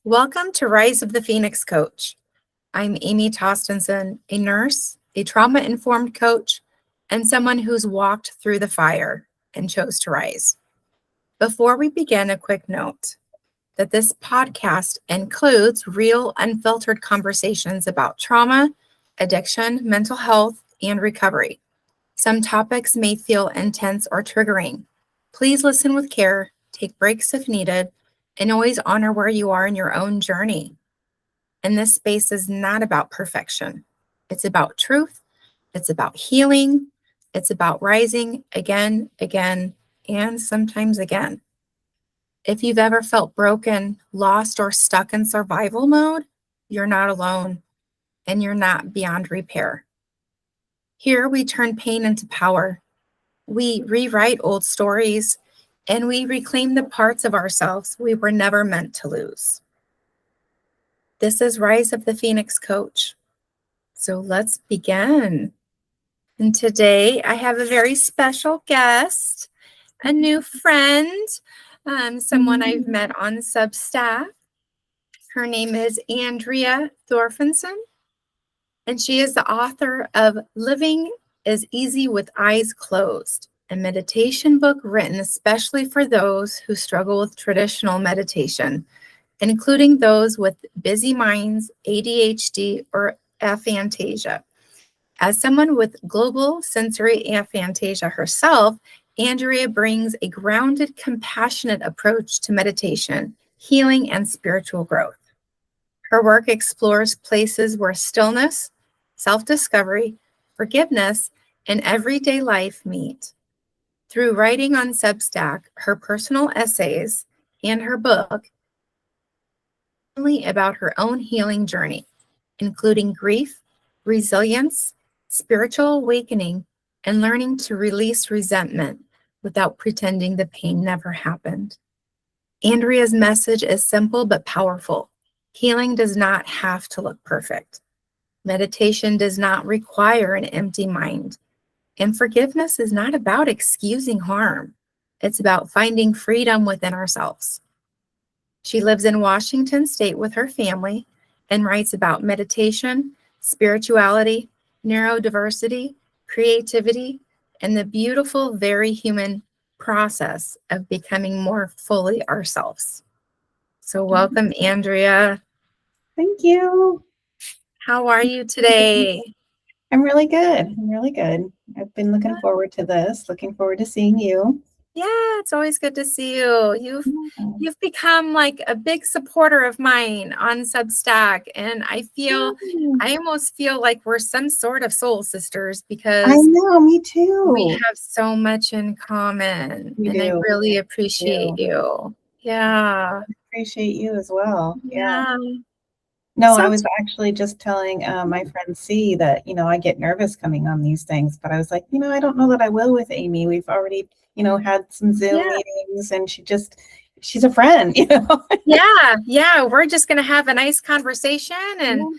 Welcome to Rise of the Phoenix Coach. I'm Amy Tostenson, a nurse, a trauma-informed coach, and someone who's walked through the fire and chose to rise. Before we begin, a quick note that this podcast includes real, unfiltered conversations about trauma, addiction, mental health, and recovery. Some topics may feel intense or triggering. Please listen with care, take breaks if needed, and always honor where you are in your own journey. And this space is not about perfection. It's about truth. It's about healing. It's about rising again, and sometimes again. If you've ever felt broken, lost, or stuck in survival mode, you're not alone, and you're not beyond repair. Here we turn pain into power. We rewrite old stories, and we reclaim the parts of ourselves we were never meant to lose. This is Rise of the Phoenix Coach. So let's begin. And today I have a very special guest, a new friend, someone I've met on Substack. Her name is Andrea Thorfinson, and she is the author of Living is Easy with Eyes Closed, a meditation book written especially for those who struggle with traditional meditation, including those with busy minds, ADHD, or aphantasia. As someone with global sensory aphantasia herself, Andrea brings a grounded, compassionate approach to meditation, healing, and spiritual growth. Her work explores places where stillness, self-discovery, forgiveness, and everyday life meet. Through writing on Substack, her personal essays, and her book, about her own healing journey, including grief, resilience, spiritual awakening, and learning to release resentment without pretending the pain never happened. Andrea's message is simple but powerful. Healing does not have to look perfect. Meditation does not require an empty mind. And forgiveness is not about excusing harm. It's about finding freedom within ourselves. She lives in Washington State with her family and writes about meditation, spirituality, neurodiversity, creativity, and the beautiful, very human process of becoming more fully ourselves. So welcome, Andrea. Thank you. How are you today? I'm really good. I've been looking forward to this, looking forward to seeing you. Yeah, it's always good to see you. You've become like a big supporter of mine on Substack, and I almost feel like we're some sort of soul sisters I because know, me we too. have so much in common, We and I do. really appreciate you. Yeah. I appreciate you as well. Yeah. Yeah. No, I So was actually just telling my friend C that, I get nervous coming on these things, but I was like, I don't know that I will with Amy. We've already, had some Zoom yeah. meetings and she's a friend, Yeah. We're just gonna have a nice conversation and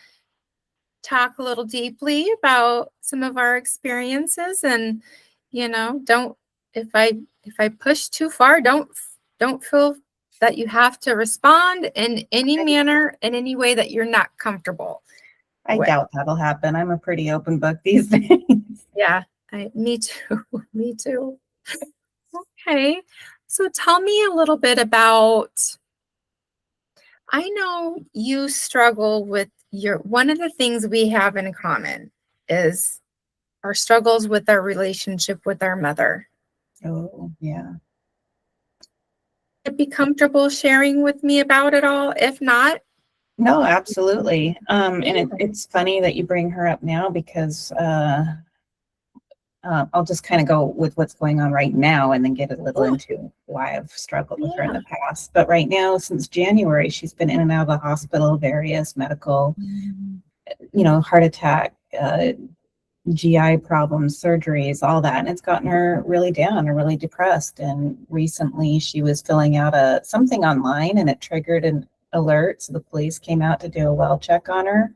talk a little deeply about some of our experiences, and don't if I push too far, don't feel that you have to respond in any manner, in any way that you're not comfortable I with. doubt that'll happen. I'm a pretty open book these days. Yeah, me too. Me too. Okay, so tell me a little bit about, I know you struggle with one of the things we have in common is our struggles with our relationship with our mother. Oh, yeah. Would be comfortable sharing with me about it all? If not, No, absolutely. And it's funny that you bring her up now because I'll just kind of go with what's going on right now and then get a little into why I've struggled with her in the past. But right now, since January, she's been in and out of the hospital, various medical, heart attack, GI problems, surgeries, all that. And it's gotten her really down and really depressed. And recently she was filling out something online and it triggered an alert. So the police came out to do a well check on her.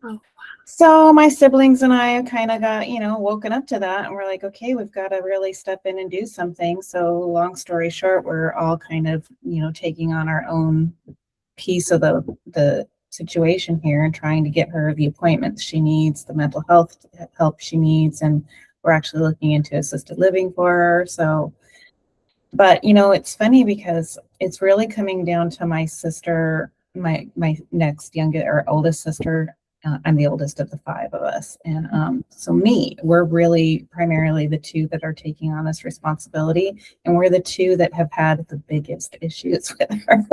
Oh. So my siblings and I kind of got, woken up to that. And we're like, okay, we've got to really step in and do something. So long story short, we're all kind of, taking on our own piece of the situation here and trying to get her the appointments she needs, the mental health help she needs, and we're actually looking into assisted living for her. So, but it's funny because it's really coming down to my sister, my next youngest or oldest sister. I'm the oldest of the five of us, and so we're really primarily the two that are taking on this responsibility, and we're the two that have had the biggest issues with her.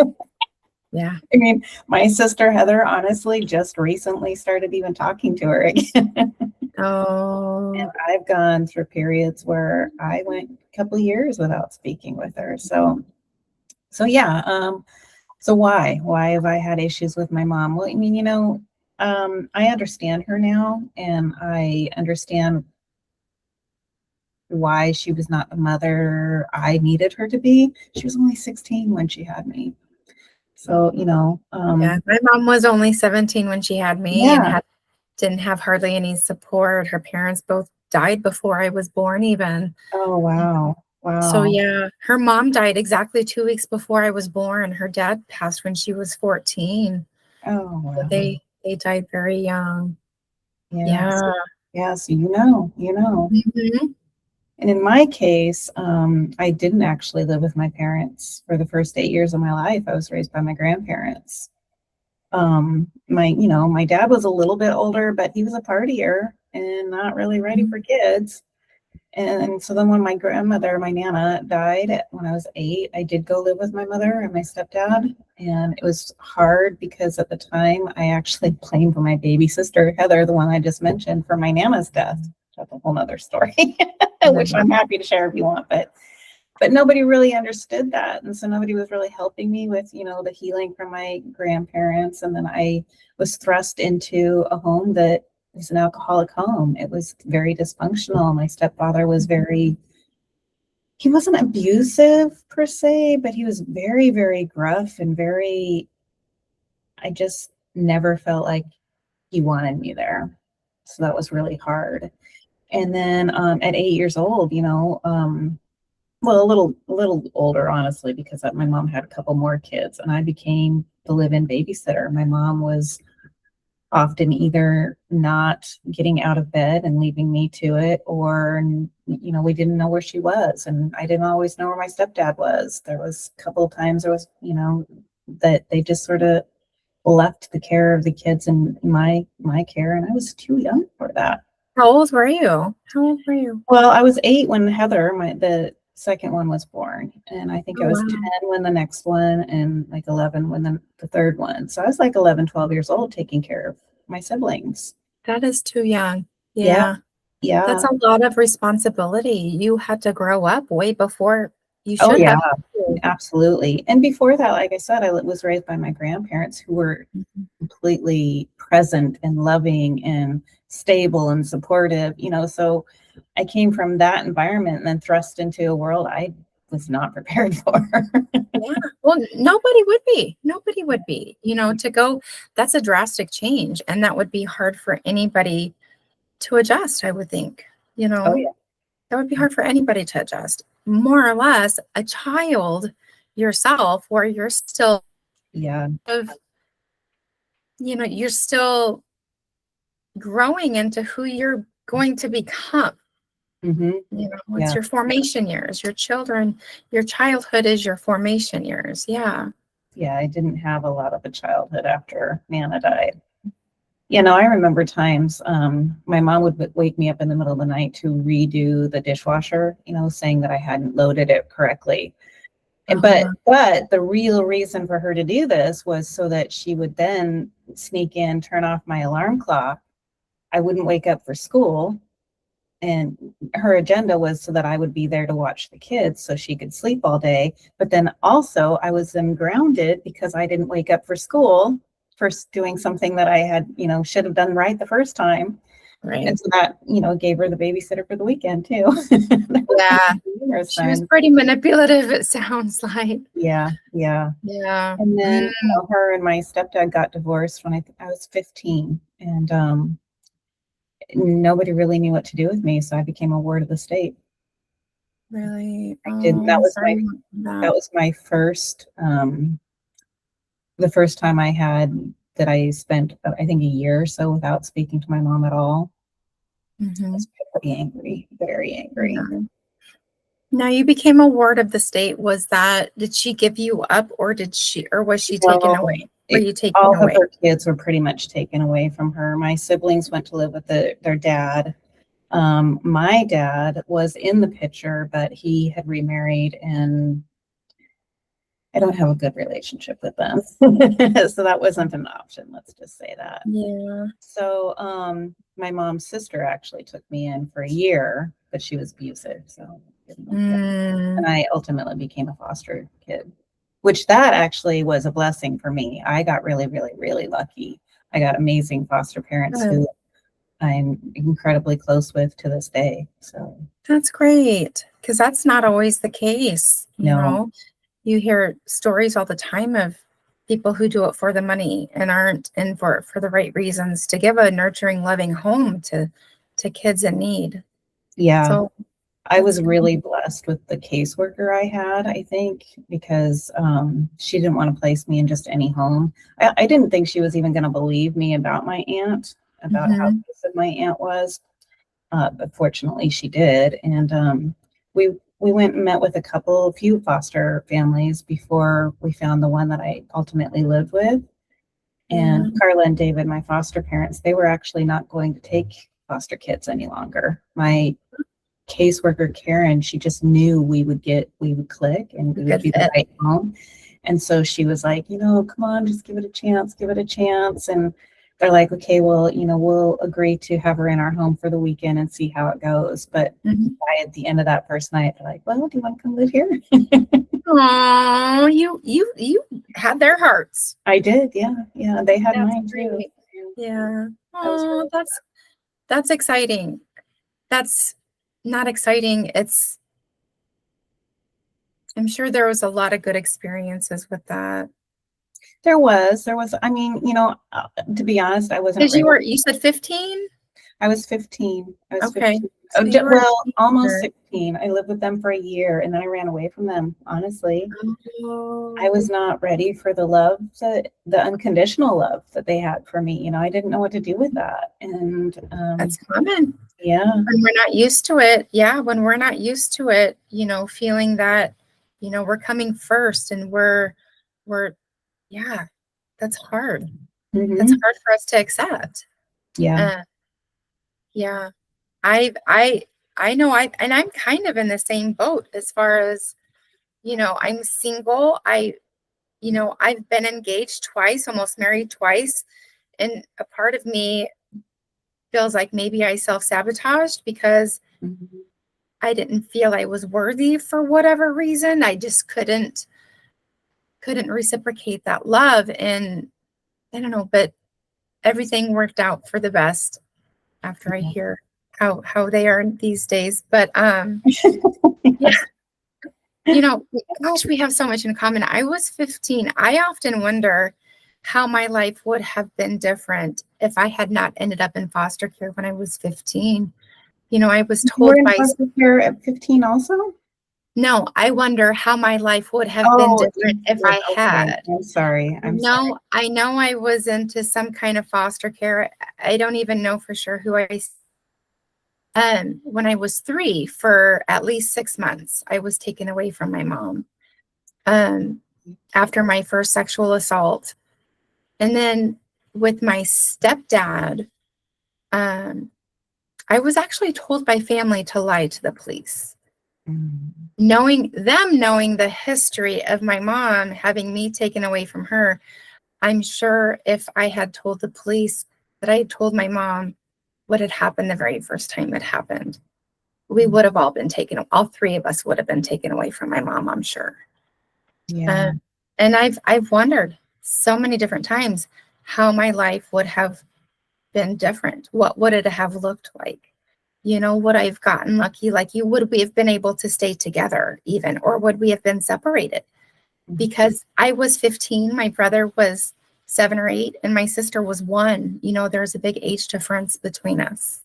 Yeah. I mean, my sister Heather honestly just recently started even talking to her again. Oh, And I've gone through periods where I went a couple of years without speaking with her. So yeah. So why have I had issues with my mom? Well, I mean, I understand her now, and I understand why she was not the mother I needed her to be. She was only 16 when she had me. So, yeah. My mom was only 17 when she had me and yeah. didn't have hardly any support. Her parents both died before I was born even. Oh, wow. So Wow. yeah, her mom died exactly 2 weeks before I was born. Her dad passed when she was 14. Oh, So wow. they died very young. Yes. Yeah. Yes. You know. Mhm. And in my case, I didn't actually live with my parents for the first 8 years of my life. I was raised by my grandparents. My dad was a little bit older, but he was a partier and not really ready for kids. And so then when my grandmother, my Nana, died when I was 8, I did go live with my mother and my stepdad. And it was hard because at the time I actually blamed my baby sister, Heather, the one I just mentioned, for my Nana's death. That's a whole nother story, which I'm happy to share if you want. But nobody really understood that. And so nobody was really helping me with, the healing from my grandparents. And then I was thrust into a home that was an alcoholic home. It was very dysfunctional. My stepfather was he wasn't abusive per se, but he was very, very gruff and I just never felt like he wanted me there. So that was really hard. And then at 8 years old, well, a little older, honestly, because my mom had a couple more kids, and I became the live-in babysitter. My mom was often either not getting out of bed and leaving me to it, or we didn't know where she was, and I didn't always know where my stepdad was. There was a couple of times that they just sort of left the care of the kids in my care, and I was too young for that. How old were you? How old were you? Well, I was 8 when Heather, the second one, was born, and I think Oh, I was wow. 10 when the next one, and like 11 when the third one. So I was like 11, 12 years old taking care of my siblings. That is too young. Yeah, Yeah. That's yeah. a lot of responsibility. You had to grow up way before you Oh, should yeah, have. absolutely. And before that, like I said, I was raised by my grandparents who were Mhm. completely present and loving and stable and supportive, so I came from that environment and then thrust into a world I was not prepared for. Yeah. Well, nobody would be. Nobody would be. To go, that's a drastic change. And that would be hard for anybody to adjust, I would think. Oh, yeah. That would be hard for anybody to adjust. More or less, a child yourself, where you're still Yeah. of, you're still growing into who you're going to become. Hmm. It's Yeah. your formation years. Your childhood is your formation years. Yeah. Yeah. I didn't have a lot of a childhood after Nana died. I remember times my mom would wake me up in the middle of the night to redo the dishwasher, saying that I hadn't loaded it correctly. And Oh, wow. but the real reason for her to do this was so that she would then sneak in, turn off my alarm clock. I wouldn't wake up for school. And her agenda was so that I would be there to watch the kids so she could sleep all day. But then also I was then grounded because I didn't wake up for school for doing something that I had, should have done right the first time. Right. And so that, gave her the babysitter for the weekend too. Yeah. Numerous She was times. pretty manipulative, it sounds like. Yeah, yeah. Yeah. And then Mm, her and my stepdad got divorced when I was 15, and nobody really knew what to do with me, so I became a ward of the state. really. I did. Oh, I'm sorry about That that. was my first the first time I spent, I think, a year or so without speaking to my mom at all. I Mhm. was pretty angry, very angry. Yeah. Now you became a ward of the state. Did she give you up or was she taken No, away? Were you taken all of away? her kids were pretty much taken away from her. My siblings went to live with their dad. My dad was in the picture, but he had remarried, and I don't have a good relationship with them. So that wasn't an option. Let's just say that. Yeah. So, my mom's sister actually took me in for a year, but she was abusive. So, and Mm, I ultimately became a foster kid, which that actually was a blessing for me. I got really, really, really lucky. I got amazing foster parents good. who I'm incredibly close with to this day. So, That's great. Because that's not always the case. no, You hear stories all the time of people who do it for the money and aren't in for it for the right reasons to give a nurturing, loving home to kids in need. yeah, So I that's was really good. blessed with the caseworker I had, I think, because she didn't want to place me in just any home. I didn't think she was even going to believe me about my aunt, about how Mhm. abusive my aunt was. But fortunately, she did. And we went and met with a few foster families before we found the one that I ultimately lived with. And Yeah. Carla and David, my foster parents, they were actually not going to take foster kids any longer. My caseworker Karen, she just knew we would click and A we would good be the fit. right home. And so she was like, come on, just give it a chance, give it a chance. And they're like, okay, well, we'll agree to have her in our home for the weekend and see how it goes. But Mhm. at the end of that first night, they're like, well, do you want to come live here? Aw, you had their hearts. I did, yeah, yeah. They had That's mine too. great. Yeah. I was Oh, really that's exciting. That's not exciting. I'm sure there was a lot of good experiences with that. there was, I mean, to be honest, I wasn't Because ready. you said 15? I was 15. I was Okay. 15. So you were a Well, almost teenager. 16. I lived with them for a year and then I ran away from them. Honestly, I Oh, was not ready for the unconditional love that they had for me. I didn't know what to do with that. And that's common. yeah, When we're not used to it. Yeah, when we're not used to it, feeling that, we're coming first and we're yeah, that's hard. That's hmm hard for us to accept. yeah, Uh, yeah. I I know I'm kind of in the same boat as far as, I'm single. I've been engaged twice, almost married twice. And a part of me feels like maybe I self-sabotaged because hmm I didn't feel I was worthy for whatever reason. I just couldn't reciprocate that love. And I don't know, but everything worked out for the best after I hear how they are these days. But yeah, gosh, we have so much in common. I was 15. I often wonder how my life would have been different if I had not ended up in foster care when I was 15. I was You were told in by, foster care at 15 also? no, I wonder how my life would have been Oh, different if I okay. had. I'm sorry. I'm sorry. No, I know I was into some kind of foster care. I don't even know for sure who when I was 3 for at least 6 months, I was taken away from my mom. Um, after my first sexual assault. And then with my stepdad, um, I was actually told by family to lie to the police. Mm, Knowing the history of my mom having me taken away from her, I'm sure if I had told the police that I had told my mom what had happened the very first time it happened, we mm, would have all 3 of us would have been taken away from my mom, I'm sure. yeah. Uh, and I've wondered so many different times how my life would have been different. What would it have looked like? Would I have gotten lucky like you? Would we have been able to stay together even, or would we have been separated? Mhm. Because I was 15, my brother was 7 or 8, and my sister was 1. There's a big age difference between us.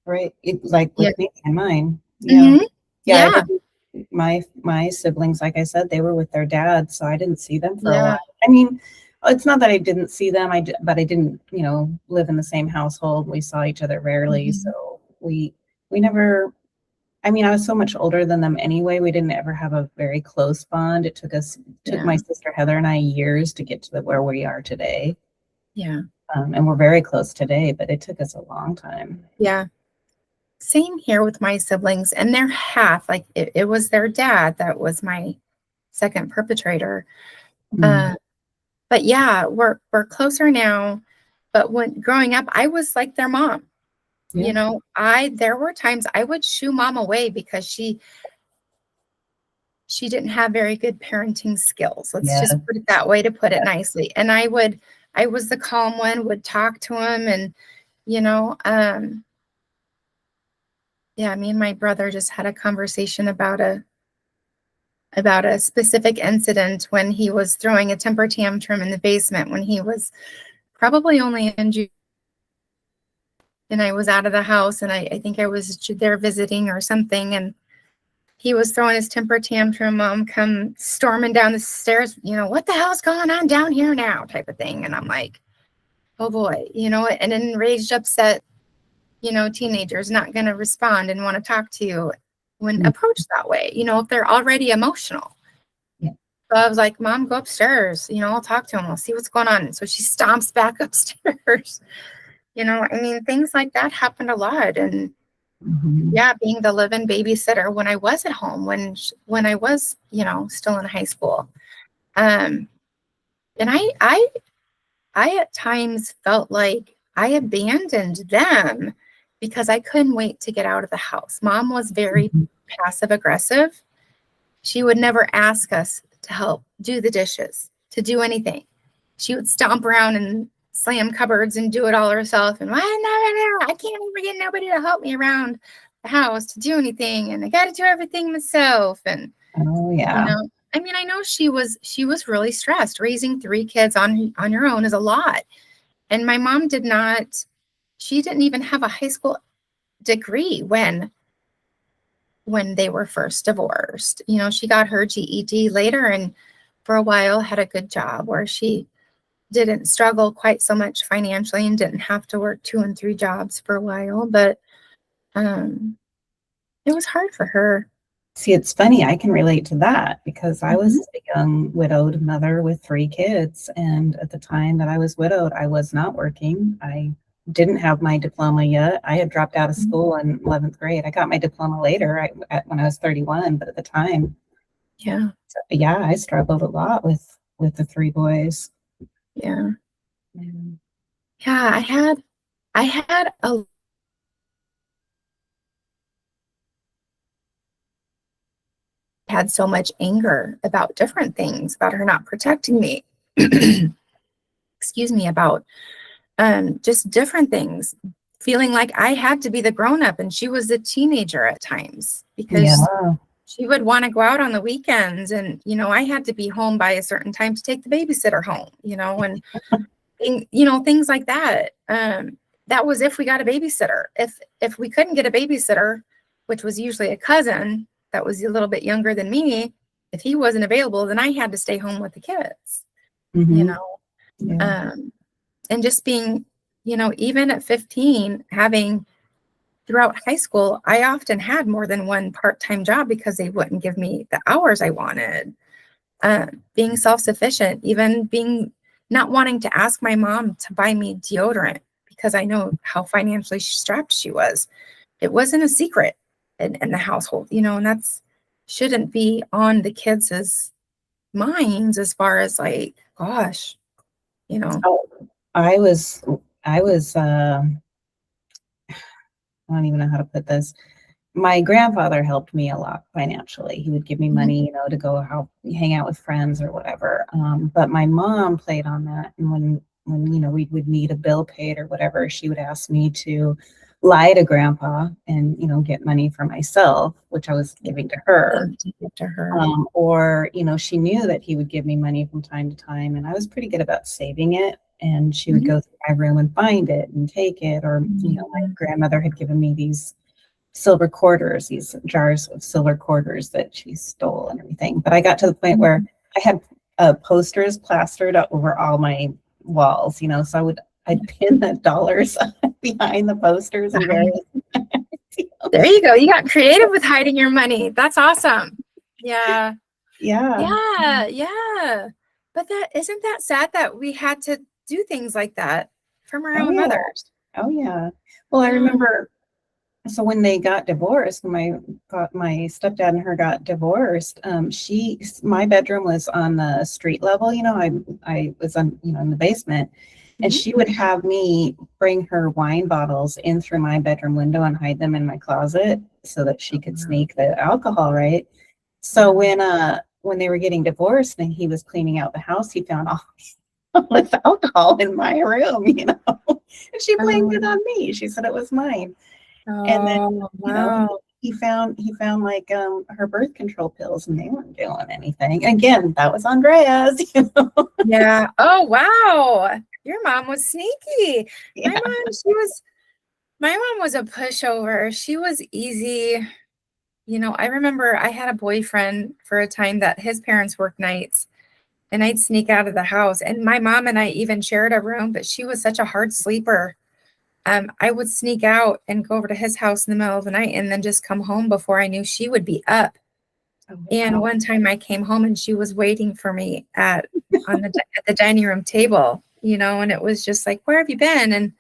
Right. Like Yeah. with me and mine. Yeah. Hmm. Yeah. I Yeah. didn't, my siblings, like I said, they were with their dad, so I didn't see them for a while. Yeah. I mean, It's not that I didn't see them, but I didn't, live in the same household. We saw each other rarely, Mhm. so we never. I mean, I was so much older than them anyway. We didn't ever have a very close bond. Took my Yeah. sister Heather and I years to get to where we are today. Yeah. And we're very close today, but it took us a long time. Yeah. Same here with my siblings, and they're half. Like it was their dad that was my second perpetrator. Mm, Uh, but yeah, we're closer now. But when growing up, I was like their mom. yeah. I there were times I would shoo mom away because she didn't have very good parenting skills. Let's Yeah. just put it that way to put it Yeah. nicely. And I was the calm one, would talk to him, and you know, um, yeah, me and my brother just had a conversation about a specific incident when he was throwing a temper tantrum in the basement when he was probably only in June, and I was out of the house, and I think I was there visiting or something, and he was throwing his temper tantrum. Mom come storming down the stairs, what the hell's going on down here now, type of thing. And I'm like, oh boy, an enraged, upset, teenager's not going to respond and want to talk to you when Mm, approached that way, if they're already emotional. yeah. So I was like, Mom, go upstairs. I'll talk to him. I'll see what's going on. And so she stomps back upstairs. I mean, things like that happened a lot. And Mhm. yeah, being the live-in babysitter when I was at home, when I was, still in high school. Um, and I at times felt like I abandoned them because I couldn't wait to get out of the house. Mom was very Mhm. passive aggressive. She would never ask us to help do the dishes, to do anything. She would stomp around and slam cupboards and do it all herself. And why no, I can't even get nobody to help me around the house to do anything. And I got to do everything myself. And Oh you yeah. know, I mean, I know she was really stressed. Raising three kids on your own is a lot. And my mom she didn't even have a high school degree when they were first divorced. She got her GED later and for a while had a good job where she didn't struggle quite so much financially and didn't have to work two and three jobs for a while. But um, it was hard for her. See, it's funny. I can relate to that because I Mhm. was a young widowed mother with three kids. And at the time that I was widowed, I was not working. I didn't have my diploma yet. I had dropped out of school in 11th grade. I got my diploma later when I was 31, but at the time, Yeah, yeah, I struggled a lot with the three boys. yeah, Yeah. yeah. I had so much anger about different things, about her not protecting me. Excuse me, about just different things, feeling like I had to be the grown up and she was a teenager at times because Yeah. she would want to go out on the weekends, and I had to be home by a certain time to take the babysitter home, and things like that. That was if we got a babysitter. If we couldn't get a babysitter, which was usually a cousin that was a little bit younger than me, if he wasn't available, then I had to stay home with the kids, you Hmm. know. Yeah. Um, and just being, even at 15, having throughout high school, I often had more than one part-time job because they wouldn't give me the hours I wanted. Being self-sufficient, even being not wanting to ask my mom to buy me deodorant because I know how financially strapped she was. It wasn't a secret in the household, and that's shouldn't be on the kids' minds as far as like, gosh, you know. Oh, I was, I was, I don't even know how to put this. My grandfather helped me a lot financially. He would give me Mhm. money, to go out, hang out with friends or whatever. But my mom played on that. And when we would need a bill paid or whatever, she would ask me to lie to grandpa and, get money for myself, which I was giving to her. Thing to give to her. Or, she knew that he would give me money from time to time, and I was pretty good about saving it. And she would Mhm. go through my room and find it and take it. Or, my Mhm. grandmother had given me these silver quarters, these jars of silver quarters that she stole and everything. But I got to the point where I had posters plastered over all my walls, so I'd pin the dollars behind the posters and various. There you go. You got creative with hiding your money. That's awesome. Yeah. Yeah. Yeah. But isn't that sad that we had to do things like that from our Oh own yeah. mothers? Oh yeah. Well, I Yeah. remember. So when they got divorced, when my stepdad and her got divorced, my bedroom was on the street level. I was on, in the basement, and Mhm. she would have me bring her wine bottles in through my bedroom window and hide them in my closet so that she could sneak the alcohol, right? So when they were getting divorced and he was cleaning out the house, he found all this alcohol in my room, and she blamed it on me. She said it was mine. And then, Oh, you know, wow. he found like her birth control pills, and they weren't doing anything. Again, that was Andrea's, Yeah. Oh, wow. Your mom was sneaky. Yeah. My mom was a pushover. She was easy. I remember I had a boyfriend for a time that his parents worked nights, and I'd sneak out of the house. And my mom and I even shared a room, but she was such a hard sleeper. I would sneak out and go over to his house in the middle of the night and then just come home before I knew she would be up. Oh, And wow. one time I came home and she was waiting for me at the dining room table, and it was just like, where have you been? And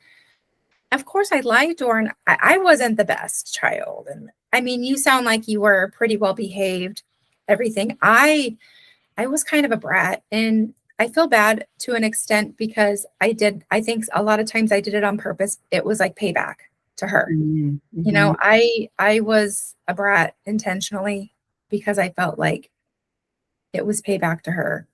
of course I lied to her, and I wasn't the best child. And I mean, you sound like you were pretty well behaved, everything. I was kind of a brat, and I feel bad to an extent because I think a lot of times I did it on purpose. It was like payback to her. Mm-hmm. I was a brat intentionally because I felt like it was payback to her.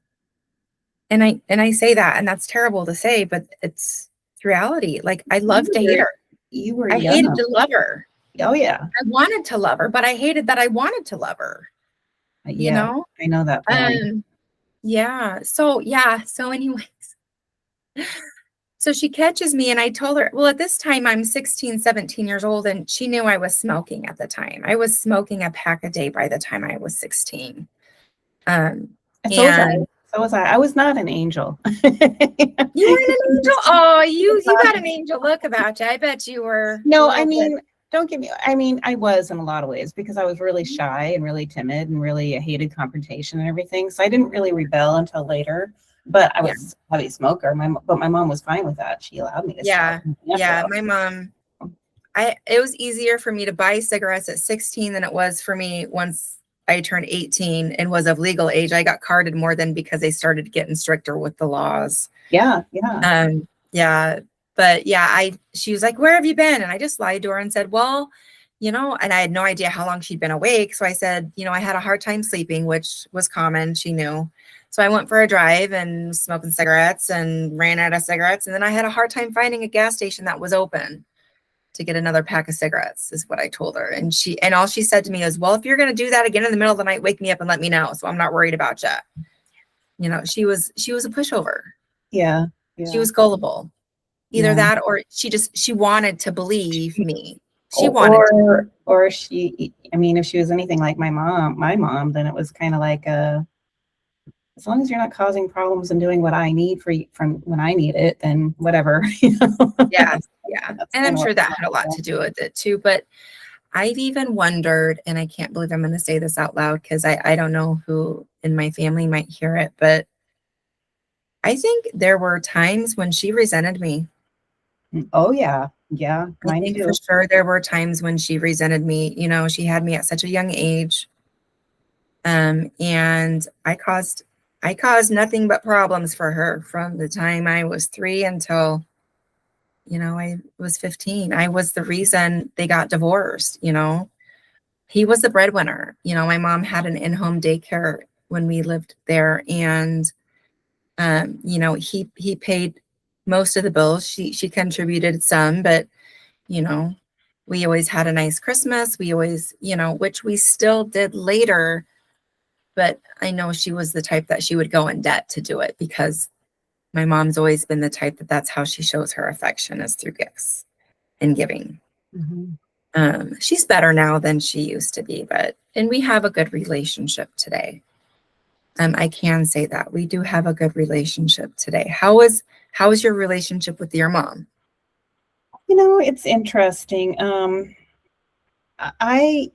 And I say that, and that's terrible to say, but it's reality. Like, I You loved to hate were her. you were I hated young. to love her. Oh yeah. I wanted to love her, but I hated that I wanted to love her, you Yeah. know? I know that feeling. Yeah. So anyway, so she catches me, and I told her, well, at this time I'm 16, 17 years old, and she knew I was smoking at the time. I was smoking a pack a day by the time I was 16. Um, And so was I. and So was I. I was not an angel. you weren't an angel. Oh, you got an angel look about you. I bet you were a No, I little bit. mean, don't get me. I mean, I was in a lot of ways because I was really shy and really timid and really hated confrontation and everything. So I didn't really rebel until later. But I Yeah. was a heavy smoker. But my mom was fine with that. She allowed me to Yeah. smoke. Yeah. My mom, it was easier for me to buy cigarettes at 16 than it was for me once I turned 18 and was of legal age. I got carded more than because they started getting stricter with the laws. Yeah, yeah. Yeah. But yeah, she was like, where have you been? And I just lied to her and said, well, and I had no idea how long she'd been awake. So I said, I had a hard time sleeping, which was common. She knew. So I went for a drive and smoking cigarettes and ran out of cigarettes. And then I had a hard time finding a gas station that was open to get another pack of cigarettes, is what I told her. And all she said to me is, well, if you're going to do that again in the middle of the night, wake me up and let me know. So I'm not worried about you. She was a pushover. Yeah, She yeah. was gullible. Either Yeah. that, or she wanted to believe me. She wanted to. Or she, I mean, if she was anything like my mom, then it was kind of like as long as you're not causing problems and doing what I need from when I need it, then whatever. Yeah. That's And kind I'm of sure what. that had a lot to do with it too. But I've even wondered, and I can't believe I'm going to say this out loud because I don't know who in my family might hear it, but I think there were times when she resented me. Oh yeah, yeah, I mine think for too. sure there were times when she resented me. She had me at such a young age. And I caused nothing but problems for her from the time I was 3 until, I was 15. I was the reason they got divorced. He was the breadwinner. My mom had an in-home daycare when we lived there, and he paid most of the bills. She contributed some, but you know, we always had a nice Christmas. We always, which we still did later, but I know she was the type that she would go in debt to do it because my mom's always been the type that's how she shows her affection, is through gifts and giving. Mhm. She's better now than she used to be, and we have a good relationship today. I can say that we do have a good relationship today. How is your relationship with your mom? It's interesting. I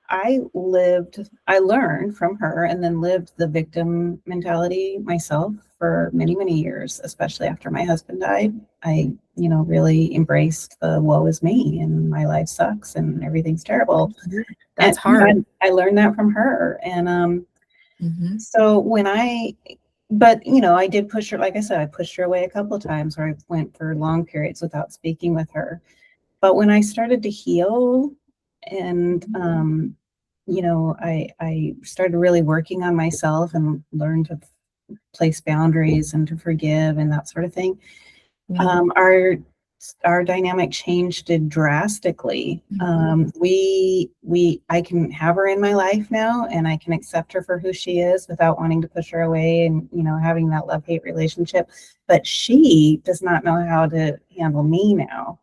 I learned from her and then lived the victim mentality myself for many, many years, especially after my husband died. I, really embraced the woe is me and my life sucks and everything's terrible. And That's hard. I learned that from her. And Hmm. so but I did push her, like I said, I pushed her away a couple of times where I went for long periods without speaking with her. But when I started to heal and I started really working on myself and learned to place boundaries and to forgive and that sort of thing, Yeah. our dynamic changed drastically. Mhm. I can have her in my life now, and I can accept her for who she is without wanting to push her away and having that love-hate relationship. But she does not know how to handle me now,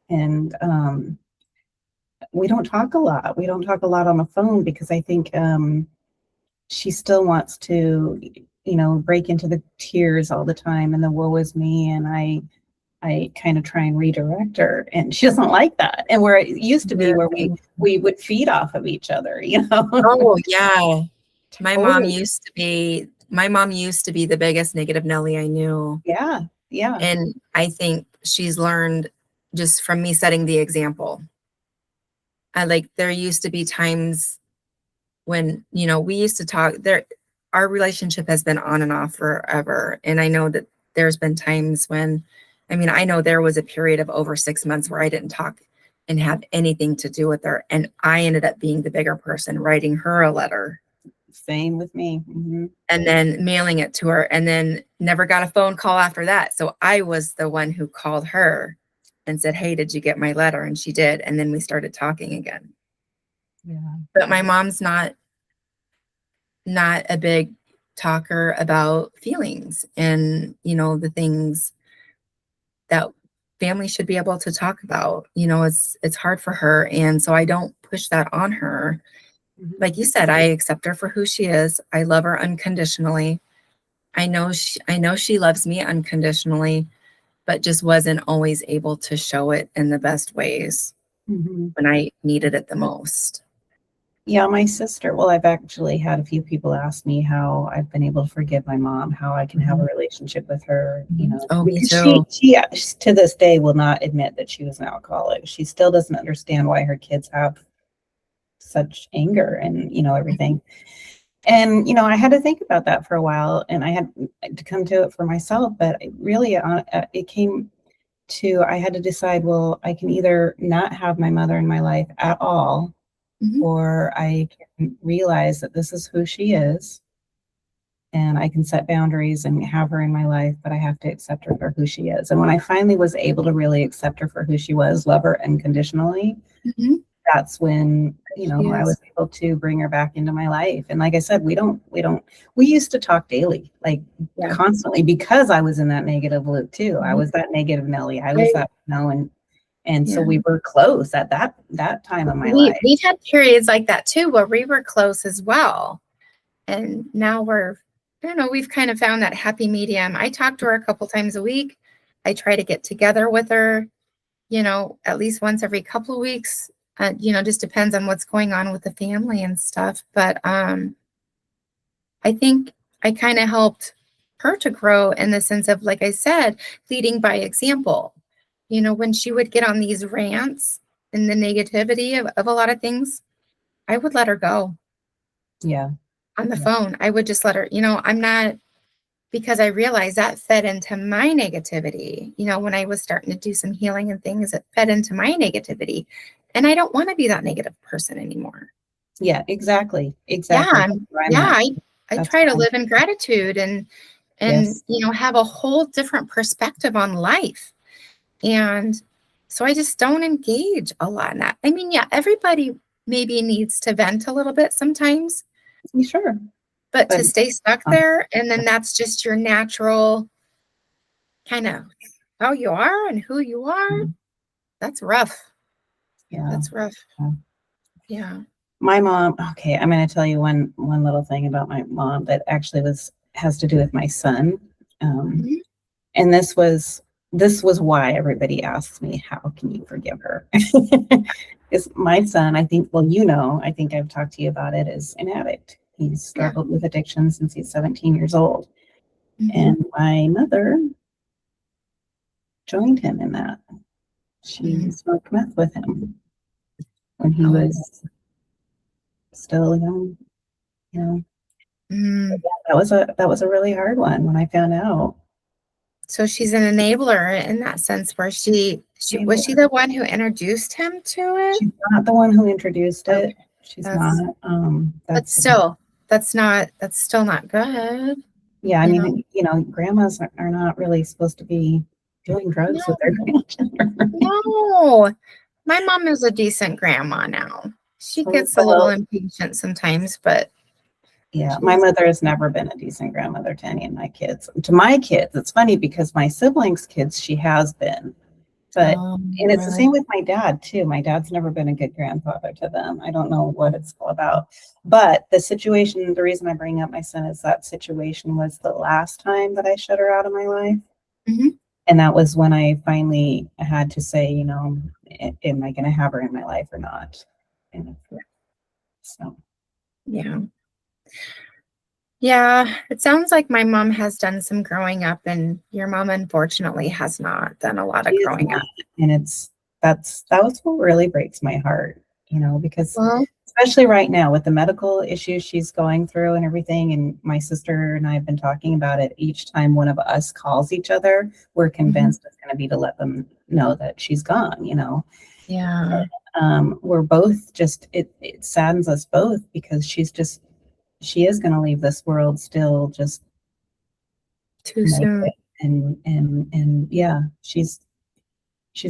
and we don't talk a lot. We don't talk a lot on the phone because I think she still wants to, break into the tears all the time and the woe is me. And I kind of try and redirect her, and she doesn't like that. And where it used to be, where we would feed off of each other, Oh, yeah. Totally. My mom used to be the biggest negative Nelly I knew. Yeah, yeah. And I think she's learned just from me setting the example. There used to be times when, we used to talk there. Our relationship has been on and off forever. And I know that there's been times when, I know there was a period of over 6 months where I didn't talk and have anything to do with her. And I ended up being the bigger person, writing her a letter Same with me. Hmm. and then mailing it to her, and then never got a phone call after that. So I was the one who called her and said, "Hey, did you get my letter?" And she did. And then we started talking again. Yeah. But my mom's not a big talker about feelings and, the things that family should be able to talk about. It's hard for her. And so I don't push that on her. Hmm. Like you said, I accept her for who she is. I love her unconditionally. I know she loves me unconditionally, but just wasn't always able to show it in the best ways Hmm. when I needed it the most. Yeah, my sister. Well, I've actually had a few people ask me how I've been able to forgive my mom, how I can have a Mhm. relationship with her, Mhm. Oh, me because she, too. she to this day will not admit that she was an alcoholic. She still doesn't understand why her kids have such anger and, everything. And, I had to think about that for a while and I had to come to it for myself. But it came to, I had to decide, well, I can either not have my mother in my life at all, Mhm. or I can realize that this is who she is and I can set boundaries and have her in my life, but I have to accept her for who she is. And when I finally was able to really accept her for who she was, love her unconditionally, Mhm. that's when, She I was is. able to bring her back into my life. And like I said, we used to talk daily, like Yeah. constantly, because I was in that negative loop too. I Mhm. was that negative Nelly. I was Right. that, and so Yeah. we were close at that time of my We life. we've had periods like that too, where we were close as well. And now I don't know, we've kind of found that happy medium. I talk to her a couple times a week. I try to get together with her, at least once every couple of weeks. Just depends on what's going on with the family and stuff. But I think I kind of helped her to grow in the sense of, like I said, leading by example. When she would get on these rants and the negativity of a lot of things, I would let her go Yeah. on the Yeah. phone. I would just let her, I'm not, because I realized that fed into my negativity. When I was starting to do some healing and things, it fed into my negativity. And I don't want to be that negative person anymore. Yeah, exactly. Yeah, Exactly. That's where I'm yeah, at. I That's try to where I'm live in gratitude and Yes. have a whole different perspective on life. And so I just don't engage a lot in that. Yeah, everybody maybe needs to vent a little bit sometimes, You sure? but But to stay stuck um, there and then that's just your natural kind of how you are and who you are, that's rough. yeah. That's rough. Yeah. Yeah. My mom, okay, I'm going to tell you one little thing about my mom that actually has to do with my son. Um, Mhm. and this was why everybody asks me, how can you forgive her? Because my son, I think, well, I think I've talked to you about it, is an addict. He's Yeah. struggled with addiction since he's 17 years old. Mhm. And my mother joined him in that. She Mhm. smoked meth with him when he Oh. was still young, you know. Mm. That was a really hard one when I found out. So she's an enabler in that sense, where she was she the one who introduced him to it? She's not the one who introduced it. Okay, She's that's not. but still, that's still not good, Yeah, I you know? mean, grandmas are not really supposed to be doing drugs with their No, grandchildren. no. My mom is a decent grandma now. She gets a little Well, impatient sometimes, but yeah, my she's mother has never been a decent grandmother to any of my kids. To my kids, it's funny because my siblings' kids, she has been. But and it's the really. same with my dad too. My dad's never been a good grandfather to them. I don't know what it's all about. But the reason I bring up my son is that situation was the last time that I shut her out of my life. Mhm. And that was when I finally had to say, am I going to have her in my life or not? And so, Yeah. Yeah, it sounds like my mom has done some growing up, and your mom unfortunately has not done a lot she of is growing not. up. And that was what really breaks my heart, because Well, especially right now with the medical issues she's going through and everything. And my sister and I have been talking about it. Each time one of us calls each other, we're mhm. convinced it's going to be to let them know that she's gone. Yeah, We're both it saddens us both because she is going to leave this world still just too soon. naked. And yeah, she's she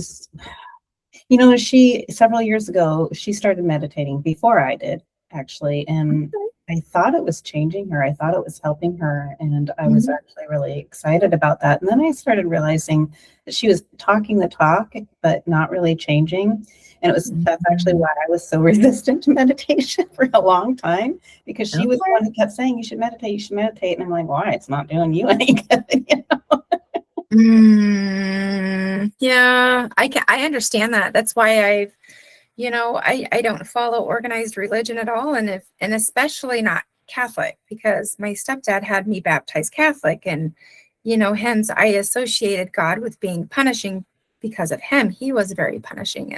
several years ago, she started meditating before I did, actually, and I thought it was changing her. I thought it was helping her, and I was Mhm. actually really excited about that. And then I started realizing that she was talking the talk, but not really changing. And that's actually Mhm. why I was so resistant to meditation for a long time, because she was the Okay. one who kept saying, you should meditate. And I'm like, why? It's not doing you any good. Yeah, I understand that. That's why I don't follow organized religion at all, and especially not Catholic, because my stepdad had me baptized Catholic, and hence I associated God with being punishing because of him. He was very punishing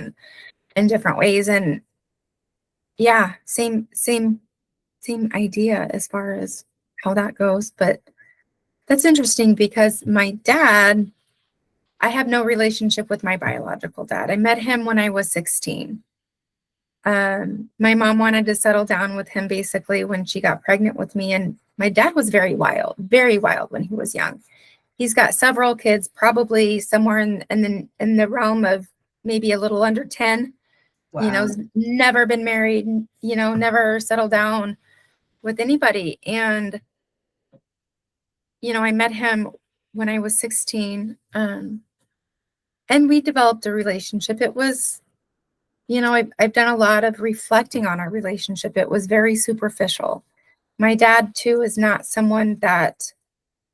in different ways, and yeah, same idea as far as how that goes. But that's interesting because my dad, I have no relationship with my biological dad. I met him when I was 16. My mom wanted to settle down with him basically when she got pregnant with me. And my dad was very wild when he was young. He's got several kids, probably somewhere in the realm of maybe a little under 10. Wow. He's never been married, never settled down with anybody. And, I met him when I was 16. And we developed a relationship. It was, I've done a lot of reflecting on our relationship. It was very superficial. My dad, too, is not someone that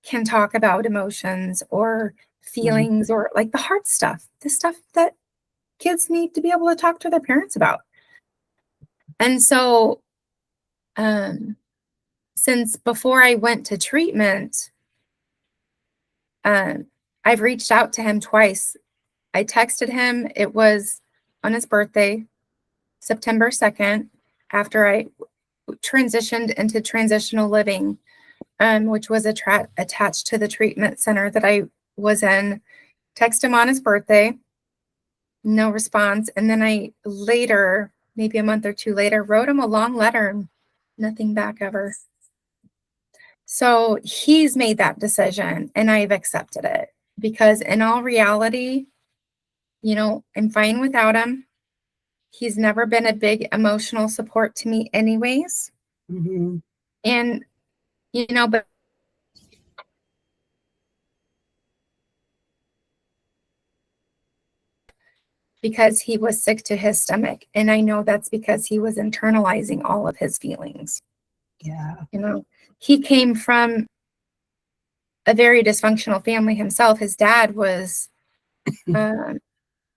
can talk about emotions or Right. feelings or like the hard stuff, the stuff that kids need to be able to talk to their parents about. And so, um, since before I went to treatment, um, I've reached out to him twice. I texted him, it was on his birthday, September 2nd, after I transitioned into transitional living, which was attached to the treatment center that I was in. Text him on his birthday, no response. And then I later, maybe a month or two later, wrote him a long letter, nothing back ever. So he's made that decision and I've accepted it because, in all reality, I'm fine without him. He's never been a big emotional support to me, anyways. Mhm. And, but because he was sick to his stomach. And I know that's because he was internalizing all of his feelings. Yeah. You know, he came from a very dysfunctional family himself. His dad was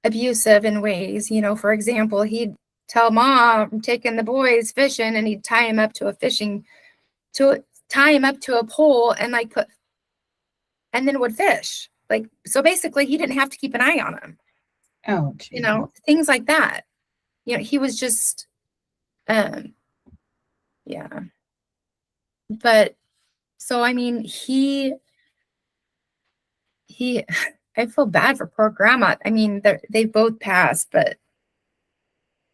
abusive in ways, you know, for example, he'd tell mom, I'm taking the boys fishing, and he'd tie him up to a pole and like and then would fish. Like, so basically he didn't have to keep an eye on him, Oh, you geez. know, things like that. You know, he was just, yeah. But so, I mean, I feel bad for poor grandma. I mean, they both passed, but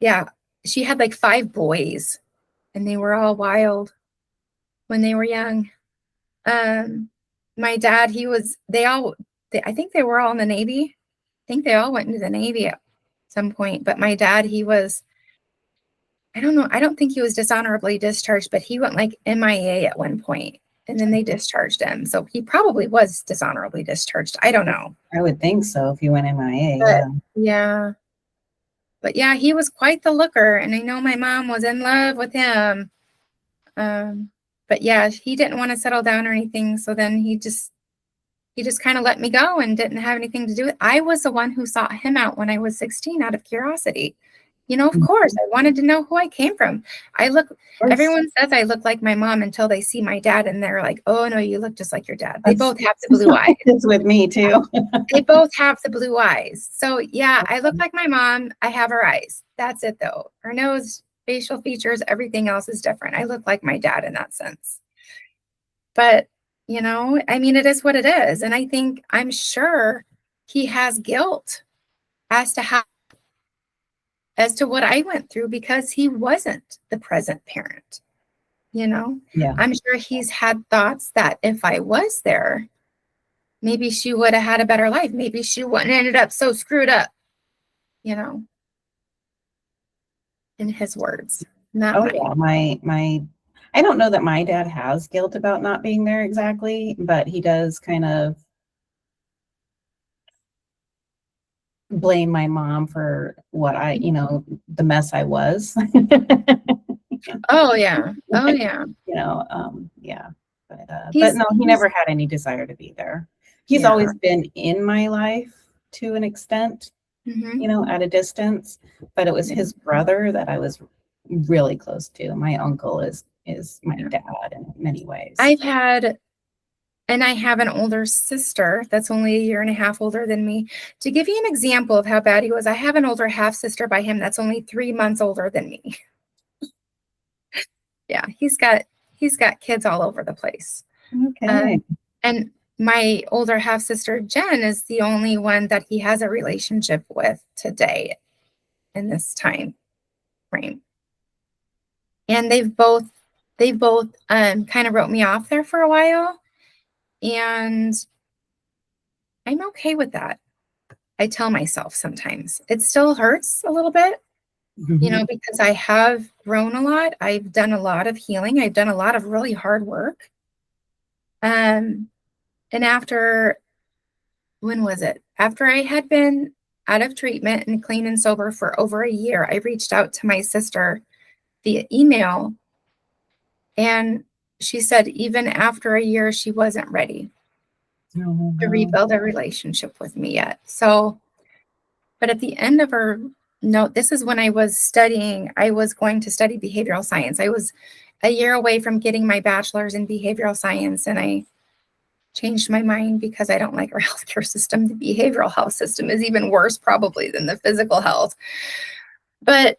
yeah, she had like 5 boys and they were all wild when they were young. My dad, I think they were all in the Navy. I think they all went into the Navy at some point, but my dad, I don't know, I don't think he was dishonorably discharged, but he went like MIA at one point and then they discharged him. So he probably was dishonorably discharged. I don't know. I would think so if you went MIA. But Yeah. yeah. But yeah, he was quite the looker. And I know my mom was in love with him. But yeah, he didn't want to settle down or anything. So then he just kind of let me go and didn't have anything to do with it. I was the one who sought him out when I was 16 out of curiosity. You know, of course, I wanted to know who I came from. Everyone says I look like my mom until they see my dad and they're like, oh no, you look just like your dad. They both have the blue eyes. It's with me too. They both have the blue eyes. So yeah, I look like my mom. I have her eyes. That's it though. Her nose, facial features, everything else is different. I look like my dad in that sense. But, you know, I mean, it is what it is. And I'm sure he has guilt as to what I went through because he wasn't the present parent. You know, Yeah. I'm sure he's had thoughts that if I was there, maybe she would have had a better life. Maybe she wouldn't have ended up so screwed up, you know, in his words, not mine. Yeah, I don't know that my dad has guilt about not being there exactly, but he does kind of blame my mom for what the mess I was. Oh, yeah. Oh, yeah. Yeah. But He's, no, he he's never had any desire to be there. He's yeah. always been in my life to an extent, Mhm. at a distance, but it was his brother that I was really close to. My uncle is my dad in many ways. I have an older sister that's only a year and a half older than me. To give you an example of how bad he was, I have an older half sister by him that's only 3 months older than me. Yeah, he's got kids all over the place. Okay. And my older half sister Jen is the only one that he has a relationship with today in this time frame. And they've both kind of wrote me off there for a while, and I'm okay with that. I tell myself sometimes it still hurts a little bit, you know, because I have grown a lot. I've done a lot of healing. I've done a lot of really hard work. And when was it? After I had been out of treatment and clean and sober for over a year, I reached out to my sister via email, and she said even after a year, she wasn't ready to rebuild a relationship with me yet. So, but at the end of her note, this is when I was going to study behavioral science. I was a year away from getting my bachelor's in behavioral science, and I changed my mind because I don't like our healthcare system. The behavioral health system is even worse probably than the physical health. But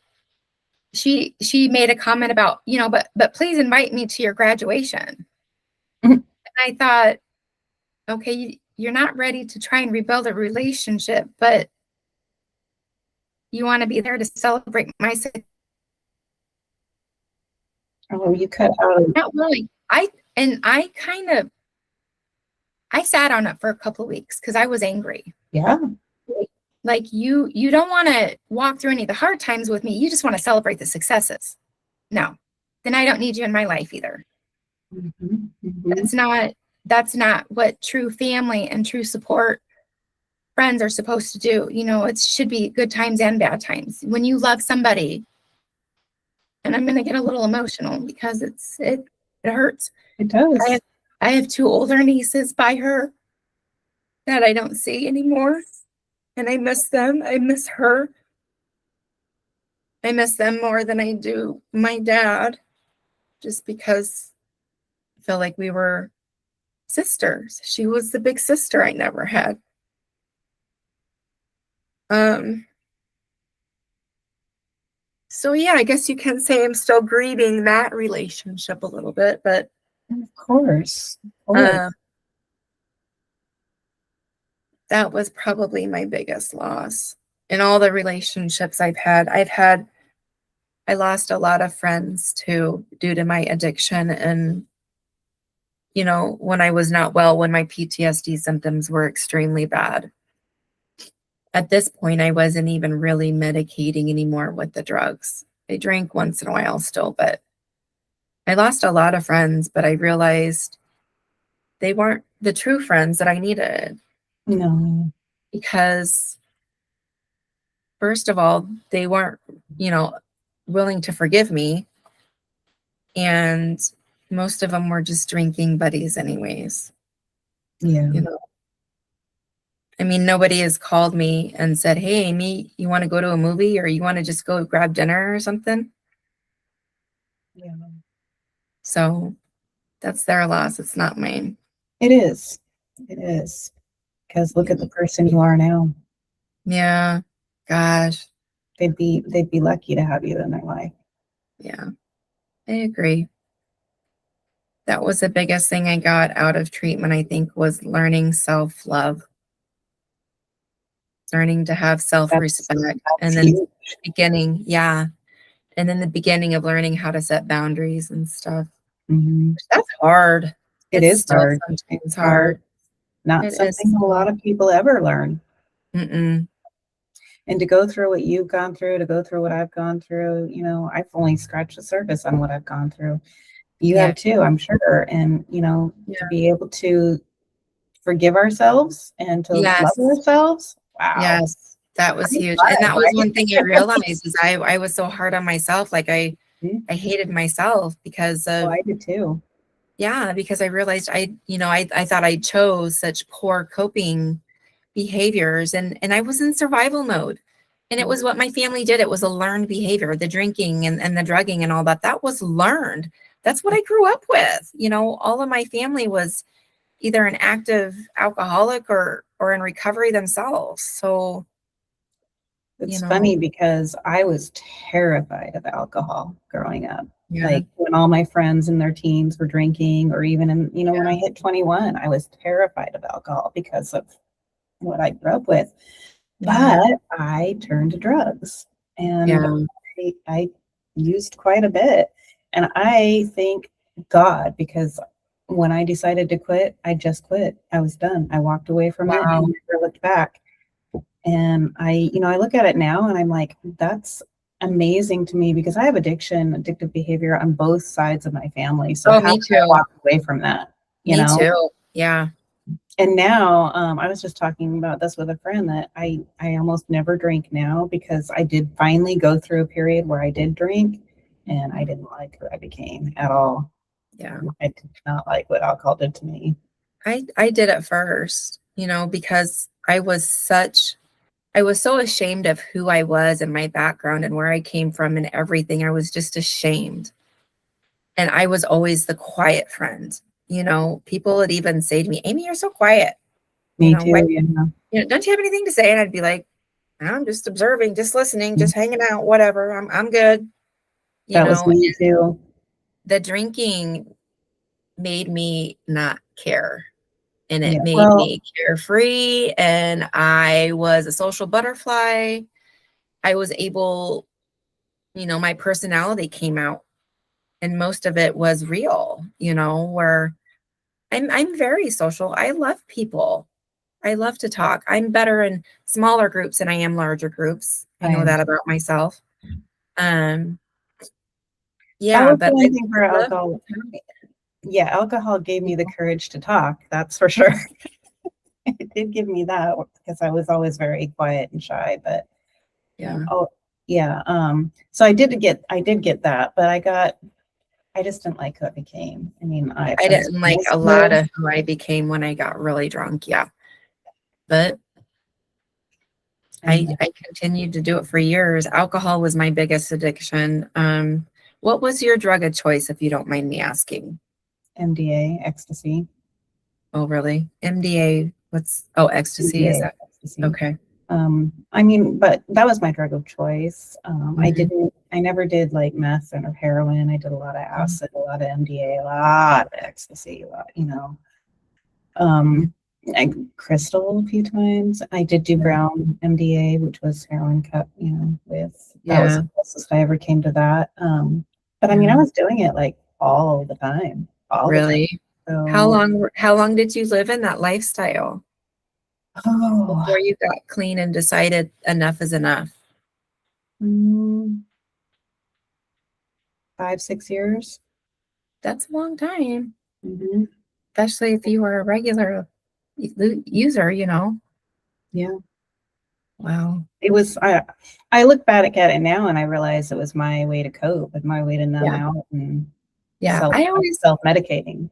she made a comment about, you know, but please invite me to your graduation. And I thought, okay, you're not ready to try and rebuild a relationship, but you want to be there to celebrate my success. Oh, you cut out. Not really. I sat on it for a couple of weeks because I was angry. Yeah. Like you don't want to walk through any of the hard times with me. You just want to celebrate the successes. No, then I don't need you in my life either. That's not what true family and true support friends are supposed to do. It should be good times and bad times. When you love somebody, and I'm going to get a little emotional because it hurts. It I does. have, I have two older nieces by her that I don't see anymore, and I miss them. I miss her. I miss them more than I do my dad, just because I feel like we were sisters. She was the big sister I never had. Um, so yeah, I guess you can say I'm still grieving that relationship a little bit, but Of course. Of course. uh, that was probably my biggest loss in all the relationships I've had. I lost a lot of friends too due to my addiction. And, when I was not well, when my PTSD symptoms were extremely bad. At this point, I wasn't even really medicating anymore with the drugs. I drank once in a while still, but I lost a lot of friends, but I realized they weren't the true friends that I needed No. because, first of all, they weren't, you know, willing to forgive me. And most of them were just drinking buddies, anyways. Yeah. I mean, nobody has called me and said, "Hey, Amy, you want to go to a movie or you want to just go grab dinner or something?" Yeah. So that's their loss. It's not mine. It is. It is. Because look at the person you are now. Yeah. Gosh. They'd be lucky to have you in their life. Yeah. I agree. That was the biggest thing I got out of treatment, I think, was learning self-love, learning to have That's self-respect. And that's then huge. beginning, yeah. And then the beginning of learning how to set boundaries and stuff. Mhm. That's hard. It It's is still hard. sometimes It's hard. hard. Not It is. something a lot of people ever learn. Mm-mm. And to go through what you've gone through, to go through what I've gone through, I've only scratched the surface on what I've gone through. You Yeah. have too, I'm sure. And, Yeah. to be able to forgive ourselves and to love Yes. ourselves. Wow. Yes. That was High huge. And five, that was one thing I right? realized is I was so hard on myself. Like I hated myself because Oh, of, I did too. yeah, because I realized I thought I chose such poor coping behaviors, and I was in survival mode. And it was what my family did. It was a learned behavior, the drinking and the drugging and all that. That was learned. That's what I grew up with. All of my family was either an active alcoholic or in recovery themselves. So, you It's know, funny because I was terrified of alcohol growing up. yeah, Like when all my friends in their teens were drinking, or even when I hit 21, I was terrified of alcohol because of what I grew up with. yeah, But I turned to drugs and yeah. I used quite a bit. And I thank God because when I decided to quit, I just quit. I was done. I walked away from it and Wow. never looked back. And I look at it now and I'm like, that's amazing to me because I have addictive behavior on both sides of my family. So Oh, how me could I too. walk away from that? You Me know? too. Yeah. And now I was just talking about this with a friend that I almost never drink now because I did finally go through a period where I did drink and I didn't like who I became at all. Yeah. I did not like what alcohol did to me. I did it first, because I was so ashamed of who I was and my background and where I came from and everything. I was just ashamed. And I was always the quiet friend. People would even say to me, "Amy, you're so quiet. Me Why, too. Yeah. don't you have anything to say?" And I'd be like, "I'm just observing, just listening, Mm. just hanging out, whatever. I'm good." That was me too. The drinking made me not care, and it Yeah. made Well, me carefree, and I was a social butterfly. I was able, my personality came out, and most of it was real, where I'm very social. I love people. I love to talk. I'm better in smaller groups than I am larger groups. I I know am. that about myself. Um, I yeah, would but do I anything for love alcohol. to Yeah, alcohol gave me the people. courage to talk. That's for sure. did give me that because I was always very quiet and shy, but Yeah. oh yeah. So I did get that, but I just didn't like who I became. I mean, I I was didn't in like high a lot school. of who I became when I got really drunk. Yeah. But And I continued to do it for years. Alcohol was my biggest addiction. What was your drug of choice, if you don't mind me asking? MDA, ecstasy, Oh, really? MDA, ecstasy, is MDA, that? ecstasy. Okay. I mean, but that was my drug of choice. Mhm. I never did like meth or heroin. I did a lot of acid, a lot of MDA, a lot of ecstasy, a lot, you know. Yeah. Um, I crystal a few times. I did do brown MDA, which was heroin cut, you know, that was Yeah. the closest I ever came to that. But I mean, I Yeah. was doing it like all the time, all the time. Really? So, How long did you live in that lifestyle oh, before you got clean and decided enough is enough? mm, 5, 6 years. That's a long time, Hmm. especially if you were a regular user, you know. Yeah. Wow. It was, I look back at it now and I realize it was my way to cope and my way to numb Yeah. out and Yeah. I always self-medicating.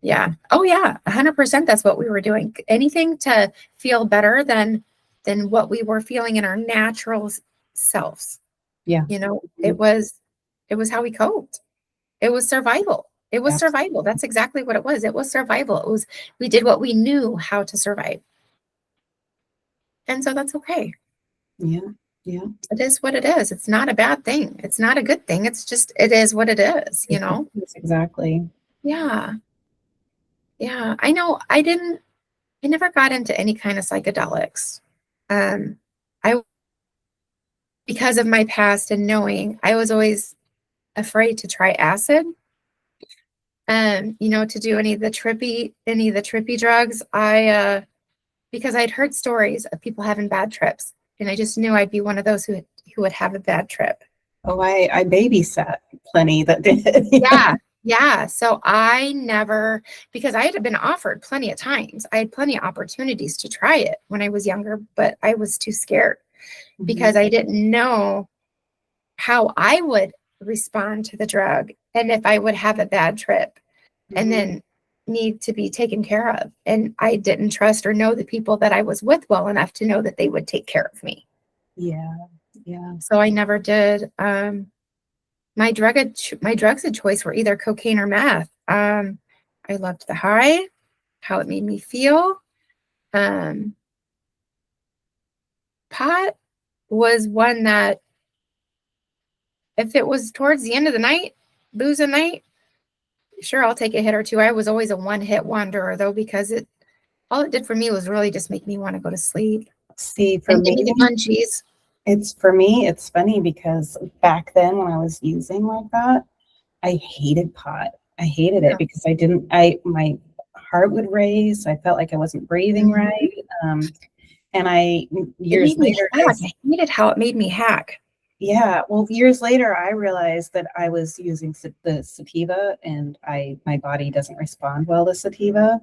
Yeah. Oh yeah, 100% that's what we were doing. Anything to feel better than what we were feeling in our natural selves. Yeah. You know, Mhm. it was how we coped. It was survival. It was Absolutely. survival. That's exactly what it was. It was survival. It was we did what we knew how to survive. And so that's okay. Yeah. Yeah. It is what it is. It's not a bad thing. It's not a good thing. It's just it is what it is, you know? Yes, exactly. Yeah. Yeah. I never got into any kind of psychedelics. I because of my past and knowing, I was always afraid to try acid. You know, to do any of the trippy drugs. Because I'd heard stories of people having bad trips, and I just knew I'd be one of those who would have a bad trip. Oh, I babysat plenty that did. Yeah. Yeah, yeah. So I never, because I had been offered plenty of times. I had plenty of opportunities to try it when I was younger, but I was too scared because Mhm. I didn't know how I would respond to the drug and if I would have a bad trip and Mhm. then need to be taken care of. And I didn't trust or know the people that I was with well enough to know that they would take care of me. Yeah. Yeah. So I never did. My drugs of choice were either cocaine or meth. I loved the high, how it made me feel. Um, Pot was one that if it was towards the end of the night, booze a night, sure, I'll take a hit or two. I was always a one-hit wonder though, because it all it did for me was really just make me want to go to sleep See, for and give me, me the munchies. it's funny because back then when I was using like that, I hated pot. I hated it Yeah. because my heart would race. I felt like I wasn't breathing Mhm. right. And I, It years made me later, hack. I hated how it made me hack. yeah, well, years later, I realized that I was using the sativa and my body doesn't respond well to sativa.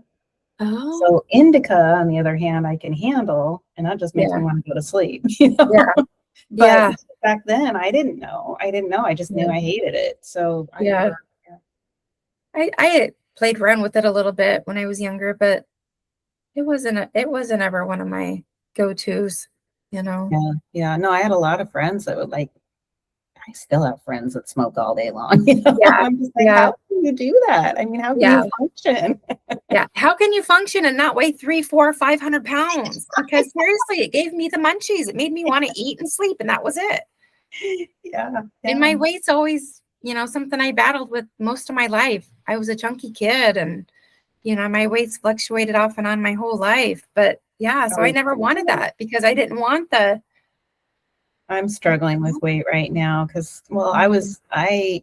Oh, So indica, on the other hand, I can handle, and that just makes me yeah, want to go to sleep, you know? yeah, But yeah, back then, I didn't know. I didn't know. I just knew yeah, I hated it. So I yeah. never, yeah, I played around with it a little bit when I was younger, but it wasn't ever one of my go-tos, you know. yeah, yeah. No, I had a lot of friends that would like, I still have friends that smoke all day long, you know? Yeah, I'm just like, yeah, how can you do that? I mean, how can yeah, you function? yeah. How can you function and not weigh 3, 4, 500 pounds? Because seriously, it gave me the munchies. It made me want to eat and sleep, and that was it. Yeah, And yeah. my weight's always, you know, something I battled with most of my life. I was a chunky kid, and you know, my weight's fluctuated off and on my whole life. But yeah, so I Oh, never wanted that because I didn't want the. I'm struggling with weight right now because, well, Mhm.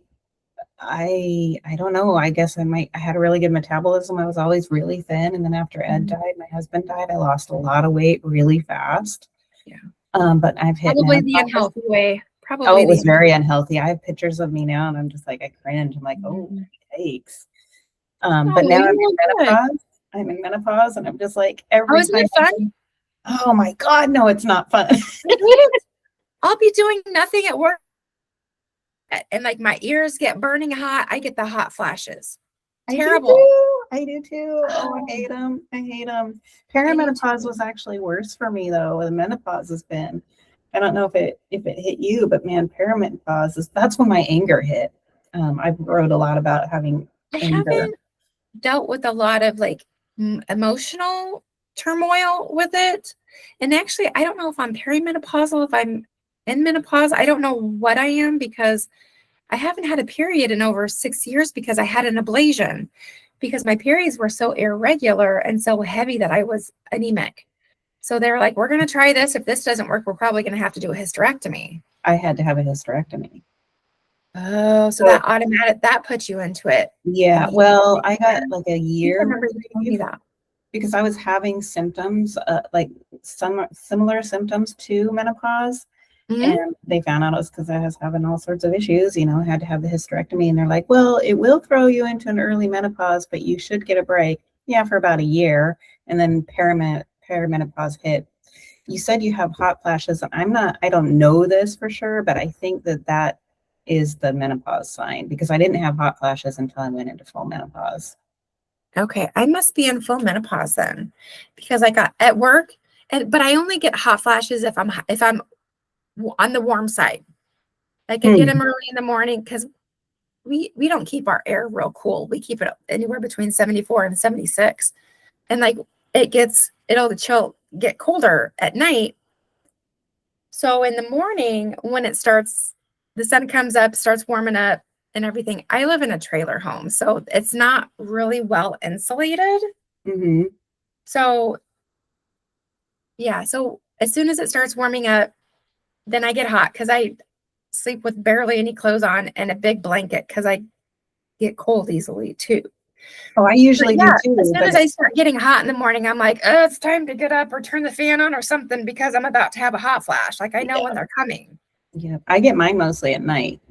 I don't know. I guess I had a really good metabolism. I was always really thin. And then after Ed Mhm. died, my husband died, I lost a lot of weight really fast. Yeah. But I've hit Probably the menopause. unhealthy way. Oh, Probably it the was very unhealthy. I have pictures of me now and I'm just like, I cringe. I'm like, oh, Mhm. yikes. No, But now I'm you in look good. menopause. I'm in menopause, and I'm just like Oh, every isn't time. it fun? Oh my God, no, it's not fun. I hate it. I'll be doing nothing at work, and like my ears get burning hot. I get the hot flashes. I do Terrible. too. I do too. Oh, I Oh, hate them. I hate them. I do Perimenopause too. was actually worse for me though. The menopause has been. I don't know if it hit you, but man, perimenopause that's when my anger hit. I've wrote a lot about having I anger. haven't dealt with a lot of like emotional turmoil with it. And actually, I don't know if I'm perimenopausal, if I'm in menopause. I don't know what I am because I haven't had a period in over 6 years because I had an ablation because my periods were so irregular and so heavy that I was anemic. So they're like, we're going to try this. If this doesn't work, we're probably going to have to do a hysterectomy. I had to have a hysterectomy. Oh, so So that puts you into it. yeah, well, I got I like a think I year remember you telling me reprieve that. because I was having symptoms, like some similar symptoms to menopause. Mhm. And they found out it was because I was having all sorts of issues, I had to have the hysterectomy. And they're like, well, it will throw you into an early menopause, but you should get a break. Yeah, for about a year. And then perimenopause hit. You said you have hot flashes. And I don't know this for sure, but I think that is the menopause sign because I didn't have hot flashes until I went into full menopause. Okay, I must be in full menopause then, because I got at work, but I only get hot flashes if I'm on the warm side. Like I get Hmm. them early in the morning because we don't keep our air real cool. We keep it anywhere between 74 and 76, and like get colder at night. So in the morning when the sun comes up, starts warming up and everything. I live in a trailer home, so it's not really well insulated. Hmm. So yeah, so as soon as it starts warming up, then I get hot because I sleep with barely any clothes on and a big blanket because I get cold easily too. Oh, I But usually do yeah, as too, soon but as I start getting hot in the morning, I'm like, oh, it's time to get up or turn the fan on or something because I'm about to have a hot flash. Like I know when yeah, they're coming. yeah, I get mine mostly at night.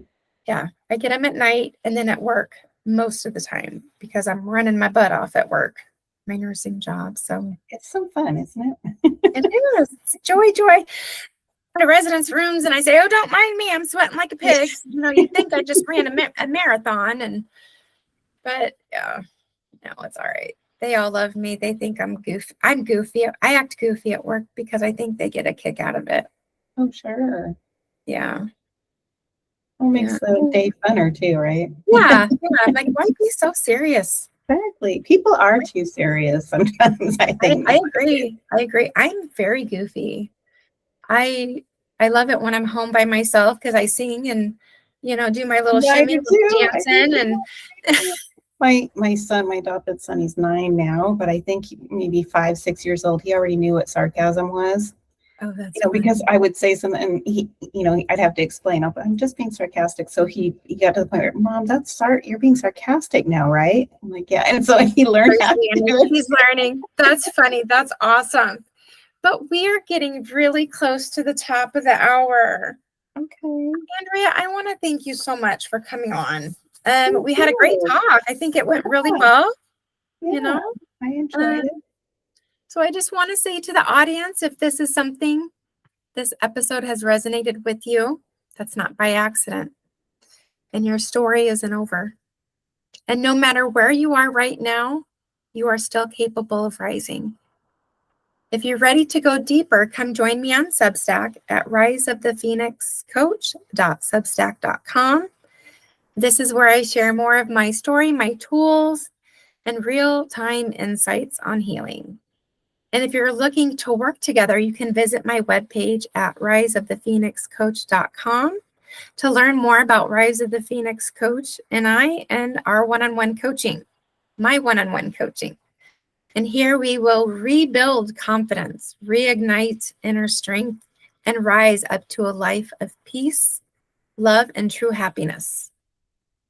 Yeah, I get them at night and then at work most of the time because I'm running my butt off at work, my nursing job. So It's so fun, isn't it? it is. It's joy, joy. To residents' rooms and I say, oh, don't mind me. I'm sweating like a pig. You'd think I just ran a marathon. But yeah, no, it's all right. They all love me. They think I'm goofy. I'm goofy. I act goofy at work because I think they get a kick out of it. Oh, sure. Yeah. It makes Yeah. the day funner too, right? Yeah. Yeah. I'm like, why be so serious? Exactly. People are too serious sometimes, I think. I agree. I agree. I'm very goofy. I I love it when I'm home by myself because I sing and do my little Yeah, I shimmy, do little too. I do dancing, and too. My son, my adopted son, he's 9 now, but I think maybe 5, 6 years old. He already knew what sarcasm was. oh, that's Because funny. I would say something and I'd have to explain, oh, but I'm just being sarcastic. So he got to the point where, Mom, you're being sarcastic now, right? I'm like, yeah. And so he learned how to do it. He's learning. That's funny. That's awesome. But we are getting really close to the top of the hour. Okay. Andrea, I want to thank you so much for coming on. Thank We had a great you. talk. I think it went really Yeah, well, you yeah, know. I Um, enjoyed it. so I just want to say to the audience, if this is something this episode has resonated with you, that's not by accident. And your story isn't over. And no matter where you are right now, you are still capable of rising. If you're ready to go deeper, come join me on Substack at riseofthephoenixcoach.substack.com. This is where I share more of my story, my tools, and real-time insights on healing. And if you're looking to work together, you can visit my webpage at riseofthephoenixcoach.com to learn more about Rise of the Phoenix Coach and our one-on-one coaching, my one-on-one coaching. And here we will rebuild confidence, reignite inner strength, and rise up to a life of peace, love, and true happiness.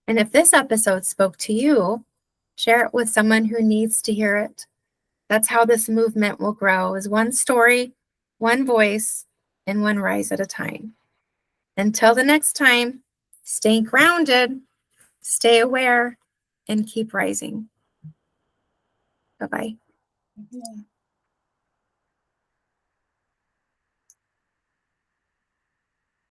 And if this episode spoke to you, share it with someone who needs to hear it. That's how this movement will grow, is one story, one voice, and one rise at a time. Until the next time, stay grounded, stay aware, and keep rising. Bye-bye. Yeah.